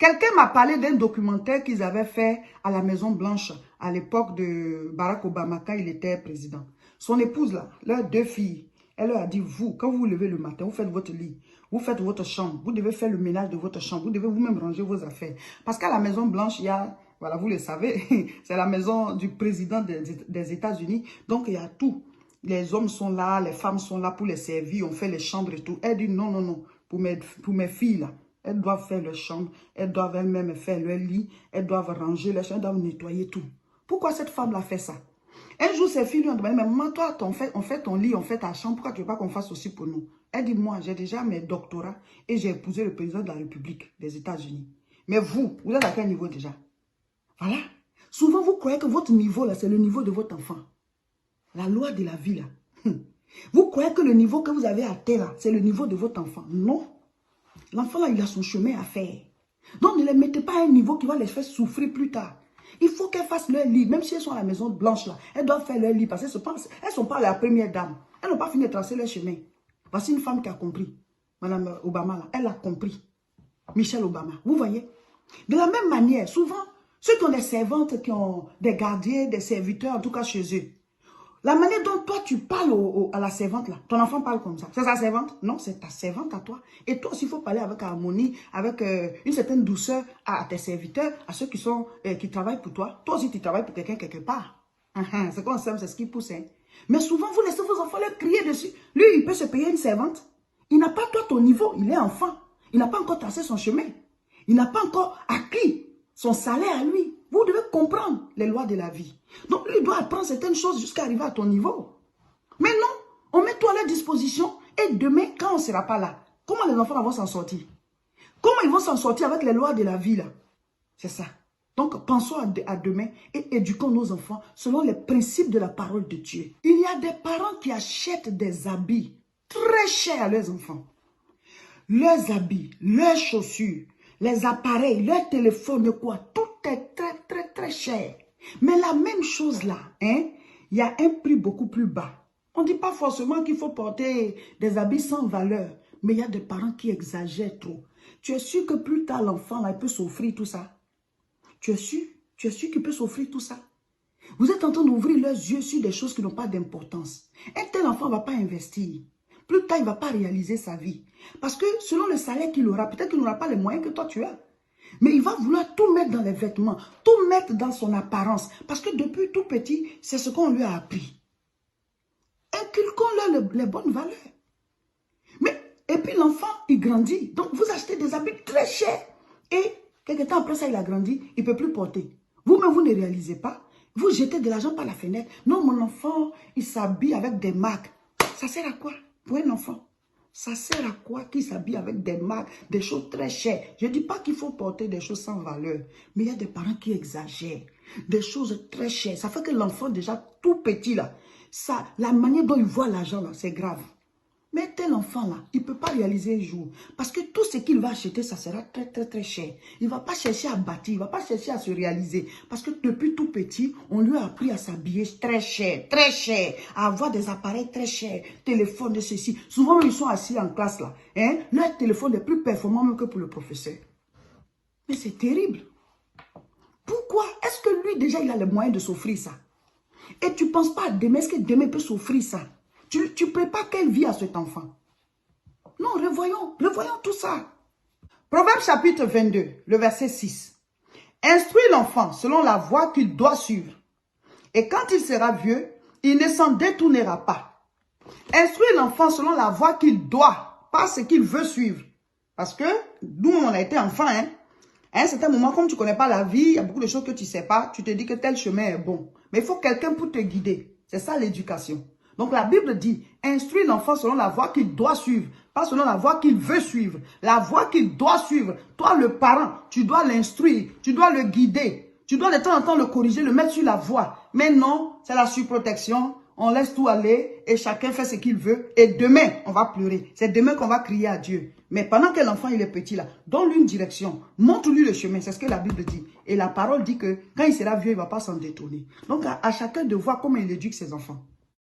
Quelqu'un m'a parlé d'un documentaire qu'ils avaient fait à la Maison Blanche à l'époque de Barack Obama quand il était président. Son épouse là, leurs 2 filles, elle leur a dit, vous, quand vous vous levez le matin, vous faites votre lit, vous faites votre chambre, vous devez faire le ménage de votre chambre, vous devez vous-même ranger vos affaires. Parce qu'à la Maison Blanche, il y a, voilà, vous le savez, c'est la maison du président des États-Unis, donc il y a tout. Les hommes sont là, les femmes sont là pour les servir, on fait les chambres et tout. Elle dit non, non, non, pour mes filles là, elles doivent faire leur chambre, elles doivent elles-mêmes faire leur lit, elles doivent ranger leur chambre, elles doivent nettoyer tout. Pourquoi cette femme-là fait ça? Un jour, ses filles lui ont demandé, mais maman, toi, on fait ton lit, on fait ta chambre, pourquoi tu ne veux pas qu'on fasse aussi pour nous? Elle dit, moi, j'ai déjà mes doctorats et j'ai épousé le président de la République des États-Unis. Mais vous êtes à quel niveau déjà? Voilà. Souvent, vous croyez que votre niveau, là, c'est le niveau de votre enfant. La loi de la vie, là. Vous croyez que le niveau que vous avez à terre, là, c'est le niveau de votre enfant. Non. L'enfant, là, il a son chemin à faire. Donc, ne les mettez pas à un niveau qui va les faire souffrir plus tard. Il faut qu'elles fassent leur lit. Même si elles sont à la Maison Blanche, là, elles doivent faire leur lit parce qu'elles ne sont pas la première dame. Elles n'ont pas fini de tracer leur chemin. Voici une femme qui a compris. Madame Obama, là, elle a compris. Michelle Obama. Vous voyez? De la même manière, souvent, ceux qui ont des servantes, qui ont des gardiens, des serviteurs, en tout cas chez eux, la manière dont toi tu parles à la servante là, ton enfant parle comme ça. C'est sa servante? Non, c'est ta servante à toi. Et toi aussi, il faut parler avec harmonie, avec une certaine douceur à tes serviteurs, à ceux qui travaillent pour toi. Toi aussi, tu travailles pour quelqu'un quelque part. C'est qu'on s'aime, c'est ce qui pousse. Hein. Mais souvent, vous laissez vos enfants leur crier dessus. Lui, il peut se payer une servante. Il n'a pas toi ton niveau, il est enfant. Il n'a pas encore tracé son chemin. Il n'a pas encore acquis son salaire à lui. Vous devez comprendre les lois de la vie. Donc, lui doit apprendre certaines choses jusqu'à arriver à ton niveau. Mais non, on met tout à leur disposition et demain, quand on ne sera pas là, comment les enfants vont s'en sortir? Comment ils vont s'en sortir avec les lois de la vie là? C'est ça. Donc, pensons à demain et éduquons nos enfants selon les principes de la parole de Dieu. Il y a des parents qui achètent des habits très chers à leurs enfants. Leurs habits, leurs chaussures, les appareils, leurs téléphones, quoi, tout est très, très, très cher. Mais la même chose là, hein, il y a un prix beaucoup plus bas. On ne dit pas forcément qu'il faut porter des habits sans valeur, mais il y a des parents qui exagèrent trop. Tu es sûr que plus tard, l'enfant là, il peut s'offrir tout ça? Tu es sûr qu'il peut s'offrir tout ça? Vous êtes en train d'ouvrir leurs yeux sur des choses qui n'ont pas d'importance. Un tel enfant ne va pas investir. Plus tard, il ne va pas réaliser sa vie. Parce que selon le salaire qu'il aura, peut-être qu'il n'aura pas les moyens que toi tu as. Mais il va vouloir tout mettre dans les vêtements, tout mettre dans son apparence. Parce que depuis tout petit, c'est ce qu'on lui a appris. Inculquons-leur les bonnes valeurs. Et puis l'enfant, il grandit. Donc vous achetez des habits très chers. Et quelques temps après ça, il a grandi, il ne peut plus porter. Vous-même, vous ne réalisez pas. Vous jetez de l'argent par la fenêtre. Non, mon enfant, il s'habille avec des marques. Ça sert à quoi pour un enfant? Ça sert à quoi qu'il s'habille avec des marques, des choses très chères? Je ne dis pas qu'il faut porter des choses sans valeur, mais il y a des parents qui exagèrent. Des choses très chères. Ça fait que l'enfant déjà tout petit là, la manière dont il voit l'argent là, c'est grave. Mais tel enfant là, il ne peut pas réaliser un jour. Parce que tout ce qu'il va acheter, ça sera très très très cher. Il ne va pas chercher à bâtir, il ne va pas chercher à se réaliser. Parce que depuis tout petit, on lui a appris à s'habiller très cher, à avoir des appareils très chers, téléphone de ceci. Souvent, ils sont assis en classe là. Hein? Leur téléphone est plus performant même que pour le professeur. Mais c'est terrible. Pourquoi? Est-ce que lui déjà, il a les moyens de s'offrir ça? Et tu ne penses pas à demain, est-ce que demain peut s'offrir ça? Tu prépares quelle vie à cet enfant? Non, revoyons tout ça. Proverbe chapitre 22, le verset 6. Instruis l'enfant selon la voie qu'il doit suivre. Et quand il sera vieux, il ne s'en détournera pas. Instruis l'enfant selon la voie qu'il doit, pas ce qu'il veut suivre. Parce que nous, on a été enfants, hein. À un certain moment, comme tu ne connais pas la vie, il y a beaucoup de choses que tu ne sais pas, tu te dis que tel chemin est bon. Mais il faut quelqu'un pour te guider. C'est ça l'éducation. Donc la Bible dit, instruis l'enfant selon la voie qu'il doit suivre, pas selon la voie qu'il veut suivre. La voie qu'il doit suivre, toi le parent, tu dois l'instruire, tu dois le guider, tu dois de temps en temps le corriger, le mettre sur la voie. Mais non, c'est la surprotection, on laisse tout aller et chacun fait ce qu'il veut. Et demain, on va pleurer. C'est demain qu'on va crier à Dieu. Mais pendant que l'enfant il est petit là, donne-lui une direction, montre-lui le chemin, c'est ce que la Bible dit. Et la parole dit que quand il sera vieux, il ne va pas s'en détourner. Donc à chacun de voir comment il éduque ses enfants.